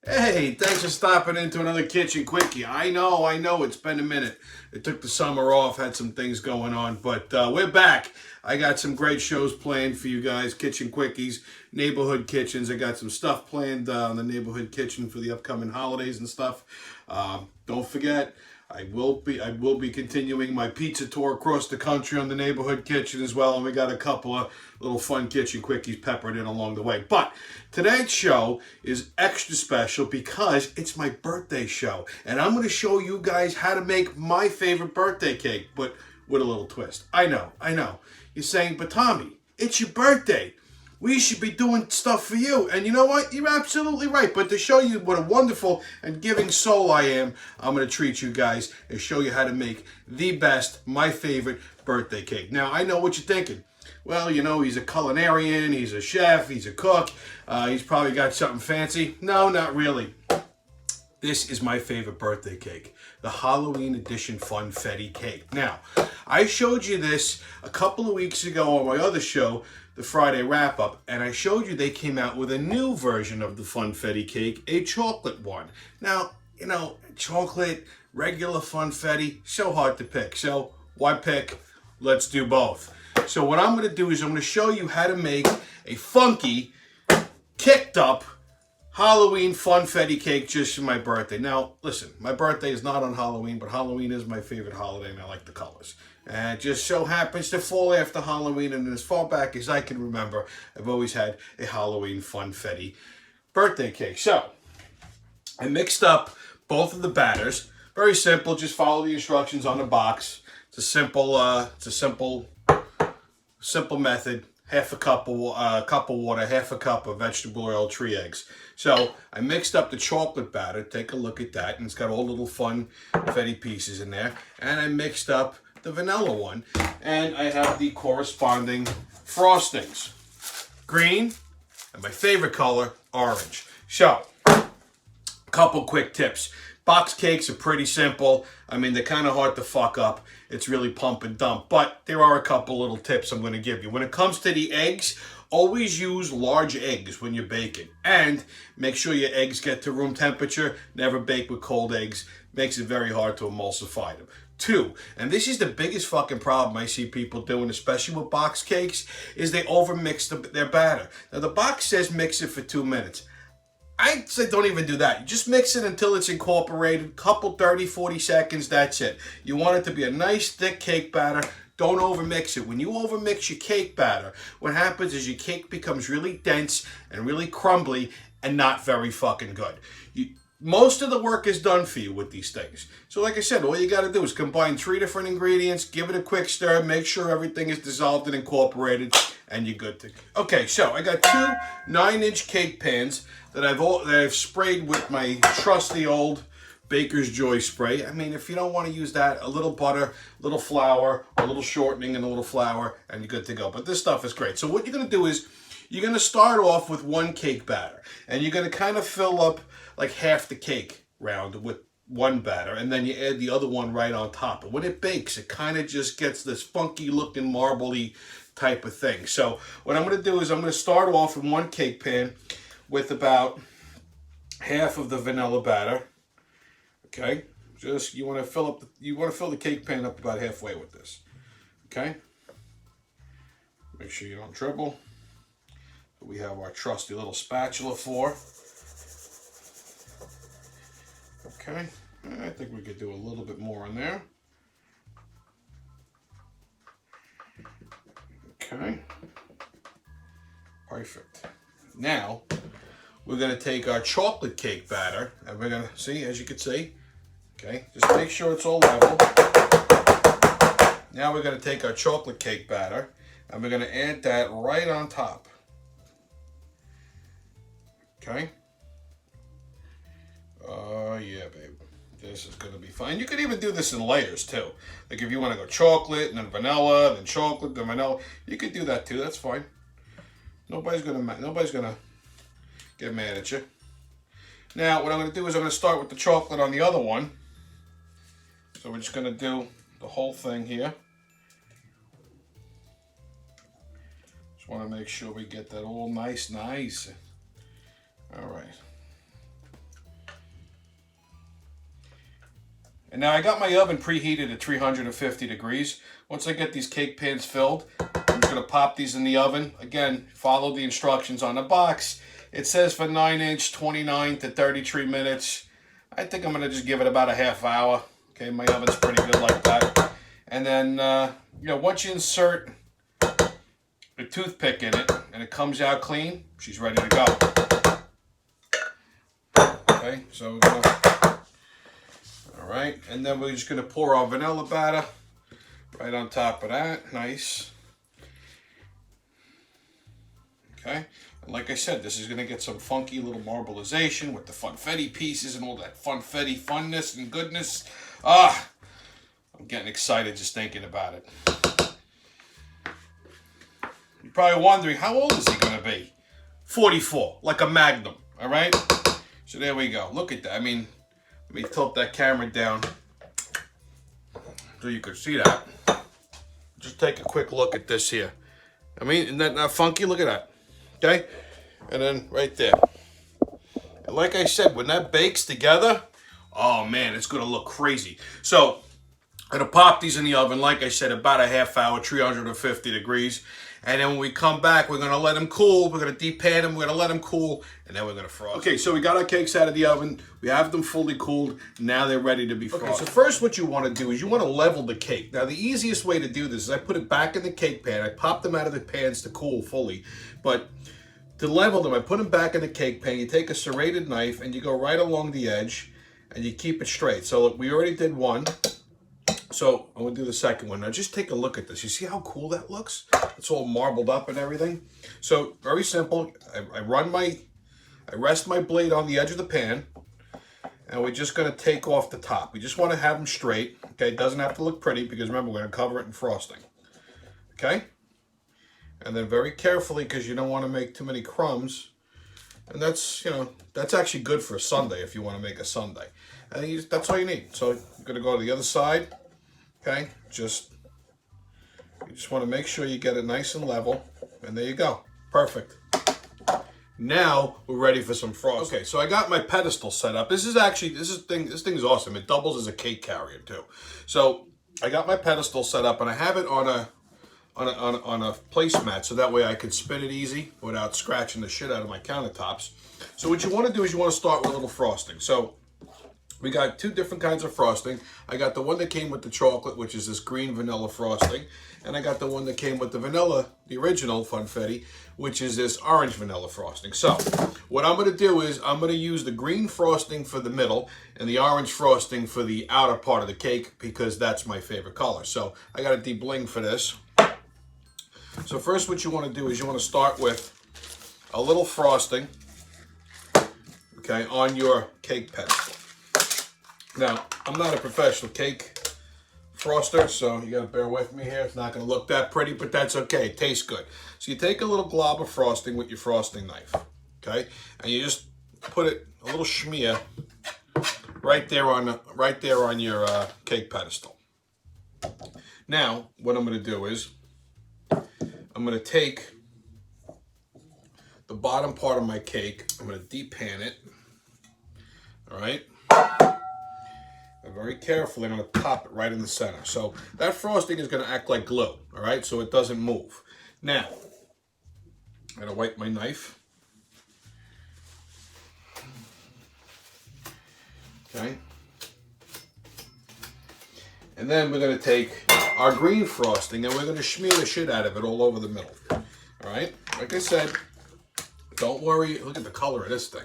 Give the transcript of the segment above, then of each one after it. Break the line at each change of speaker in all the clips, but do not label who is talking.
Hey, thanks for stopping into another Kitchen Quickie. I know, it's been a minute. It took the summer off, had some things going on, but we're back. I got some great shows planned for you guys, Kitchen Quickies, Neighborhood Kitchens. I got some stuff planned on the Neighborhood Kitchen for the upcoming holidays and stuff. Don't forget, I will be continuing my pizza tour across the country on the Neighborhood Kitchen as well, and we got a couple of little fun Kitchen Quickies peppered in along the way. But tonight's show is extra special because it's my birthday show, and I'm going to show you guys how to make my favorite birthday cake, but with a little twist. I know. You're saying, but Tommy, it's your birthday. We should be doing stuff for you. And you know what? You're absolutely right. But to show you what a wonderful and giving soul I am, I'm going to treat you guys and show you how to make the best, my favorite birthday cake. Now, I know what you're thinking. Well, you know, he's a culinarian, he's a chef, he's a cook. He's probably got something fancy. No, not really. This is my favorite birthday cake, the Halloween edition Funfetti cake. Now, I showed you this a couple of weeks ago on my other show, the Friday wrap-up, and I showed you they came out with a new version of the Funfetti cake, a chocolate one. Now, you know, chocolate, regular Funfetti, so hard to pick. So, why pick? Let's do both. So what I'm going to do is I'm going to show you how to make a funky, kicked up Halloween Funfetti cake just for my birthday. Now, listen, my birthday is not on Halloween, but Halloween is my favorite holiday, and I like the colors. And it just so happens to fall after Halloween, and as far back as I can remember, I've always had a Halloween Funfetti birthday cake. So, I mixed up both of the batters. Very simple, just follow the instructions on the box. It's a simple method. Half a cup of water, half a cup of vegetable oil, 3 eggs. So I mixed up the chocolate batter. Take a look at that, and it's got all little funfetti pieces in there. And I mixed up the vanilla one, and I have the corresponding frostings, green, and my favorite color, orange. So, a couple quick tips. Box cakes are pretty simple. I mean, they're kind of hard to fuck up. It's really pump and dump. But there are a couple little tips I'm going to give you. When it comes to the eggs, always use large eggs when you're baking. And make sure your eggs get to room temperature. Never bake with cold eggs. Makes it very hard to emulsify them. 2, and this is the biggest fucking problem I see people doing, especially with box cakes, is they overmix their batter. Now, the box says mix it for 2 minutes. I'd say don't even do that. You just mix it until it's incorporated. Couple 30, 40 seconds, that's it. You want it to be a nice thick cake batter. Don't overmix it. When you overmix your cake batter, what happens is your cake becomes really dense and really crumbly and not very fucking good. Most of the work is done for you with these things. So like I said, all you got to do is combine 3 different ingredients, give it a quick stir, make sure everything is dissolved and incorporated, and you're good to go. Okay, so I got 2 9-inch cake pans that I've sprayed with my trusty old Baker's Joy spray. I mean, if you don't want to use that, a little butter, a little flour, a little shortening and a little flour, and you're good to go. But this stuff is great. So what you're going to do is you're going to start off with 1 cake batter, and you're going to kind of fill up like half the cake round with 1 batter, and then you add the other one right on top. And when it bakes, it kind of just gets this funky looking marbly type of thing. So what I'm going to do is I'm going to start off in 1 cake pan with about half of the vanilla batter. Okay, just you want to fill the cake pan up about halfway with this. Okay, make sure you don't dribble. We have our trusty little spatula for. Okay, I think we could do a little bit more in there. Okay, perfect. Now, we're going to take our chocolate cake batter, and we're going to, see, as you can see, okay, just make sure it's all level. Now we're going to take our chocolate cake batter, and we're going to add that right on top. Okay. Yeah, babe. This is going to be fine. You could even do this in layers, too. Like if you want to go chocolate, and then vanilla, then chocolate, then vanilla. You could do that, too. That's fine. Nobody's gonna get mad at you. Now, what I'm going to do is I'm going to start with the chocolate on the other one. So we're just going to do the whole thing here. Just want to make sure we get that all nice. All right. And now I got my oven preheated at 350 degrees. Once I get these cake pans filled, I'm just going to pop these in the oven. Again, follow the instructions on the box. It says for 9-inch, 29 to 33 minutes. I think I'm going to just give it about a half hour. Okay, my oven's pretty good like that. And then, you know, once you insert a toothpick in it and it comes out clean, she's ready to go. Okay, so we're going to... All right, and then we're just going to pour our vanilla batter right on top of that. Nice. Okay, and like I said, this is going to get some funky little marbleization with the funfetti pieces and all that funfetti funness and goodness. Ah, I'm getting excited just thinking about it. You're probably wondering, how old is he going to be? 44, like a Magnum, all right? So there we go. Look at that. I mean, let me tilt that camera down so you can see that. Just take a quick look at this here. I mean, isn't that not funky? Look at that. Okay? And then right there. And like I said, when that bakes together, oh man, it's going to look crazy. So I'm going to pop these in the oven, like I said, about a half hour, 350 degrees. And then when we come back, we're going to let them cool. We're going to depan them. We're going to let them cool. And then we're going to frost. Okay, so we got our cakes out of the oven. We have them fully cooled. Now they're ready to be frosted. Okay, so first what you want to do is you want to level the cake. Now the easiest way to do this is I put it back in the cake pan. I pop them out of the pans to cool fully. But to level them, I put them back in the cake pan. You take a serrated knife and you go right along the edge and you keep it straight. So look, we already did one. So I'm going to do the second one. Now just take a look at this. You see how cool that looks? It's all marbled up and everything. So very simple. I rest my blade on the edge of the pan. And we're just going to take off the top. We just want to have them straight. Okay, it doesn't have to look pretty because remember, we're going to cover it in frosting. Okay? And then very carefully, because you don't want to make too many crumbs. And that's, you know, that's actually good for a sundae if you want to make a sundae. And that's all you need. So you're going to go to the other side. Okay, you just want to make sure you get it nice and level, and there you go, perfect. Now we're ready for some frosting. Okay, so I got my pedestal set up. This thing is awesome. It doubles as a cake carrier too. So I got my pedestal set up, and I have it on a placemat, so that way I can spin it easy without scratching the shit out of my countertops. So what you want to do is you want to start with a little frosting. So we got two different kinds of frosting. I got the one that came with the chocolate, which is this green vanilla frosting. And I got the one that came with the vanilla, the original funfetti, which is this orange vanilla frosting. So what I'm going to do is I'm going to use the green frosting for the middle and the orange frosting for the outer part of the cake because that's my favorite color. So I got a de-bling for this. So first what you want to do is you want to start with a little frosting, okay, on your cake pedestal. Now, I'm not a professional cake froster, so you gotta bear with me here. It's not gonna look that pretty, but that's okay. It tastes good. So you take a little glob of frosting with your frosting knife, okay? And you just put it, a little schmear, right there on your cake pedestal. Now, what I'm gonna do is, I'm gonna take the bottom part of my cake, I'm gonna depan it, all right? And very carefully, I'm going to pop it right in the center. So that frosting is going to act like glue, all right? So it doesn't move. Now, I'm going to wipe my knife. Okay. And then we're going to take our green frosting and we're going to smear the shit out of it all over the middle. All right? Like I said, don't worry. Look at the color of this thing.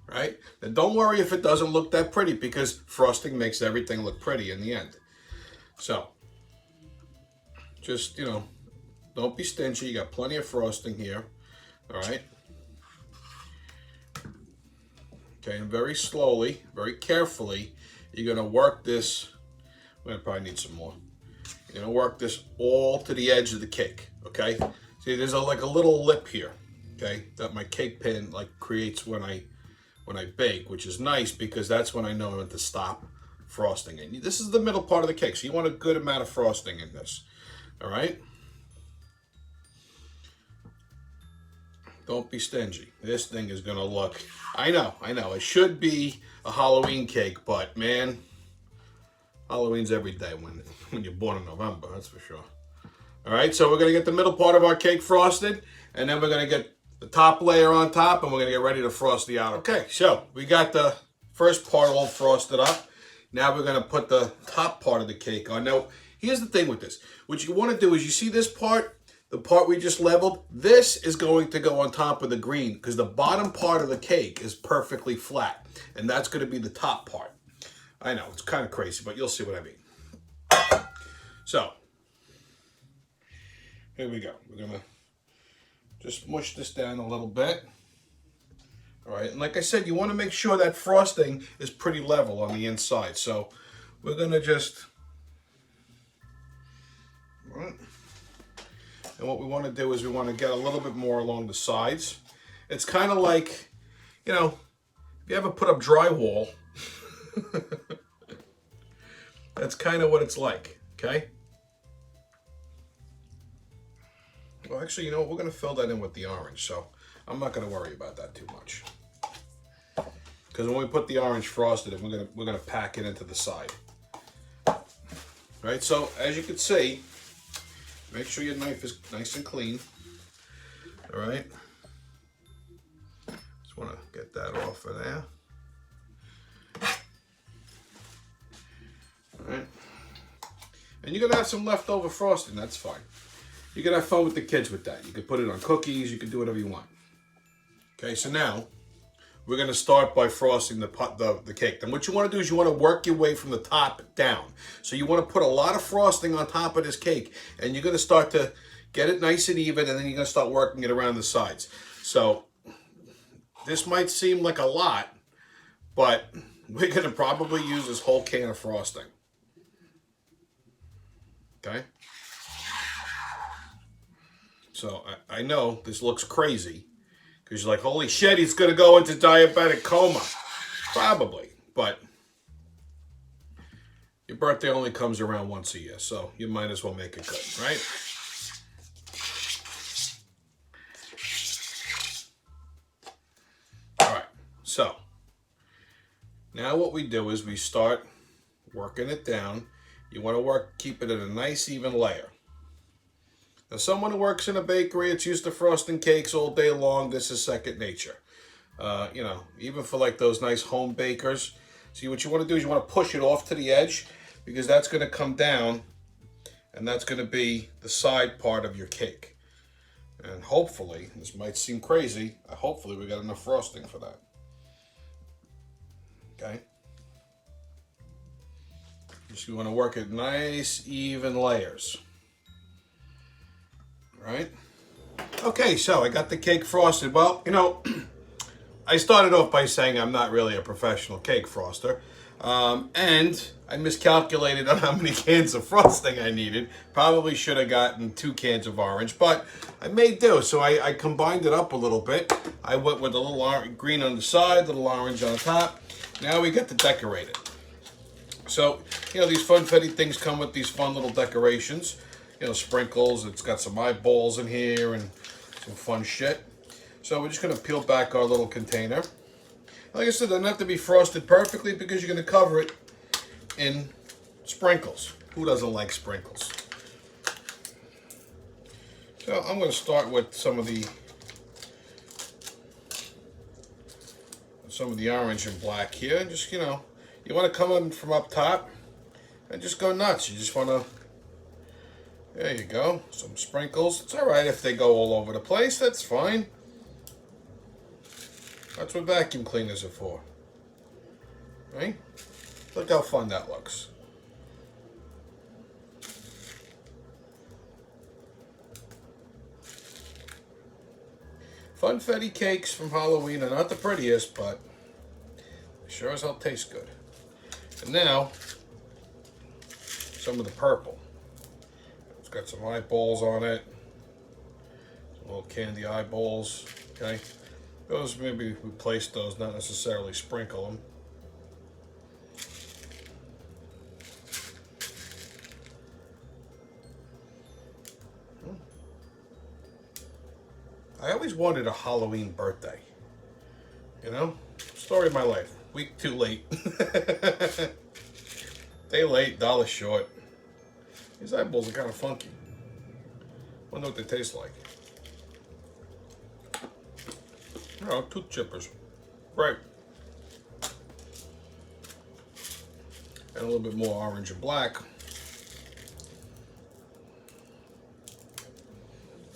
Right? Then don't worry if it doesn't look that pretty because frosting makes everything look pretty in the end. So, just, you know, don't be stingy. You got plenty of frosting here. All right? Okay, and very slowly, very carefully, you're going to work this. We're going to probably need some more. You're going to work this all to the edge of the cake. Okay? See, there's like a little lip here. Okay? That my cake pan like creates when I bake, which is nice because that's when I know when to stop frosting. And this is the middle part of the cake, so you want a good amount of frosting in this. All right? Don't be stingy. This thing is going to look... I know. It should be a Halloween cake, but man, Halloween's every day when you're born in November, that's for sure. All right, so we're going to get the middle part of our cake frosted, and then we're going to get the top layer on top, and we're going to get ready to frost the outer. Okay, so we got the first part all frosted up. Now we're going to put the top part of the cake on. Now, here's the thing with this. What you want to do is, you see this part, the part we just leveled, this is going to go on top of the green because the bottom part of the cake is perfectly flat, and that's going to be the top part. I know, it's kind of crazy, but you'll see what I mean. So, here we go. We're going to just mush this down a little bit. All right, and like I said, you want to make sure that frosting is pretty level on the inside. So, we're going to just... All right. And what we want to do is we want to get a little bit more along the sides. It's kind of like, you know, if you ever put up drywall, that's kind of what it's like, okay? Well, actually, you know what? We're going to fill that in with the orange, so I'm not going to worry about that too much. Because when we put the orange frosted in, we're gonna pack it into the side. All right, so as you can see, make sure your knife is nice and clean. All right. Just want to get that off of there. All right. And you're gonna have some leftover frosting. That's fine. You can have fun with the kids with that. You can put it on cookies. You can do whatever you want. Okay. So now we're gonna start by frosting the cake. Then what you want to do is you want to work your way from the top down. So you want to put a lot of frosting on top of this cake, and you're gonna start to get it nice and even, and then you're gonna start working it around the sides. So this might seem like a lot, but we're gonna probably use this whole can of frosting. Okay. So I know this looks crazy, because you're like, holy shit, he's going to go into diabetic coma. Probably, but your birthday only comes around once a year, so you might as well make it good, right? All right, so now what we do is we start working it down. You want to keep it at a nice even layer. Now, someone who works in a bakery, it's used to frosting cakes all day long. This is second nature. You know, even for like those nice home bakers. See, what you want to do is you want to push it off to the edge, because that's going to come down, and that's going to be the side part of your cake. And hopefully, this might seem crazy, hopefully we got enough frosting for that. Okay? Just you want to work it nice, even layers. Right? Okay, so I got the cake frosted. Well, you know, I started off by saying I'm not really a professional cake froster. And I miscalculated on how many cans of frosting I needed. Probably should have gotten 2 cans of orange, but I made do. So I combined it up a little bit. I went with a little green on the side, a little orange on top. Now we get to decorate it. So, you know, these funfetti things come with these fun little decorations. You know, sprinkles, it's got some eyeballs in here and some fun shit. So we're just going to peel back our little container. Like I said, it doesn't have to be frosted perfectly, because you're going to cover it in sprinkles. Who doesn't like sprinkles? So I'm going to start with some of the orange and black here. And just, you know, you want to come in from up top and just go nuts. You just want to... There you go, some sprinkles. It's all right if they go all over the place, that's fine. That's what vacuum cleaners are for. Right? Look how fun that looks. Funfetti cakes from Halloween are not the prettiest, but they sure as hell taste good. And now, some of the purple. Got some eyeballs on it, some little candy eyeballs. Okay, those maybe replace those, not necessarily sprinkle them. I always wanted a Halloween birthday. You know, story of my life. Week too late. Day late, dollar short. These eyeballs are kind of funky. Wonder what they taste like. Oh, tooth chippers. Right. And a little bit more orange and black.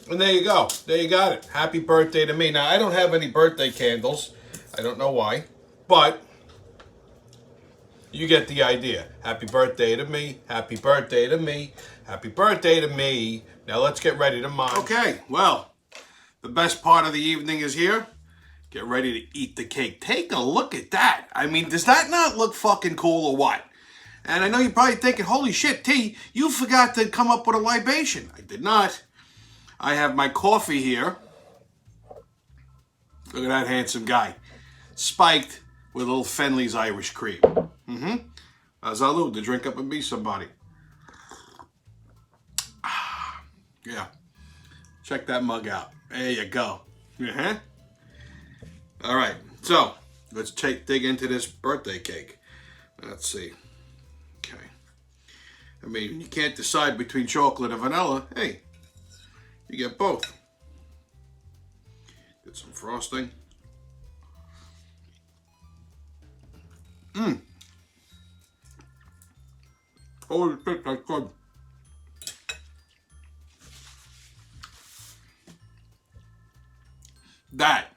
And there you go. There you got it. Happy birthday to me. Now, I don't have any birthday candles. I don't know why. But you get the idea. Happy birthday to me. Happy birthday to me. Happy birthday to me. Now, let's get ready to munch. Okay, well, the best part of the evening is here. Get ready to eat the cake. Take a look at that. I mean, does that not look fucking cool or what? And I know you're probably thinking, holy shit, T, you forgot to come up with a libation. I did not. I have my coffee here. Look at that handsome guy. Spiked with a little Fenley's Irish cream. Salud, to drink up and be somebody. Yeah. Check that mug out. There you go. All right, so let's dig into this birthday cake. Let's see. Okay. I mean, you can't decide between chocolate and vanilla. Hey, you get both. Get some frosting. Holy shit, that's good. That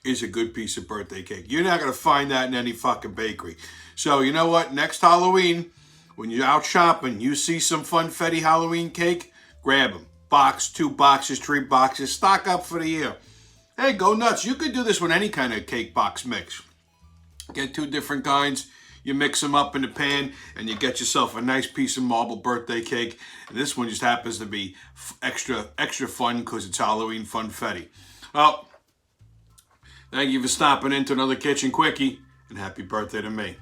is a good piece of birthday cake. You're not going to find that in any fucking bakery. So, you know what? Next Halloween, when you're out shopping, you see some funfetti Halloween cake, grab them. Box, 2 boxes, 3 boxes. Stock up for the year. Hey, go nuts. You could do this with any kind of cake box mix. Get 2 different kinds. You mix them up in the pan, and you get yourself a nice piece of marble birthday cake. And this one just happens to be extra fun because it's Halloween funfetti. Well, thank you for stopping into another Kitchen Quickie, and happy birthday to me.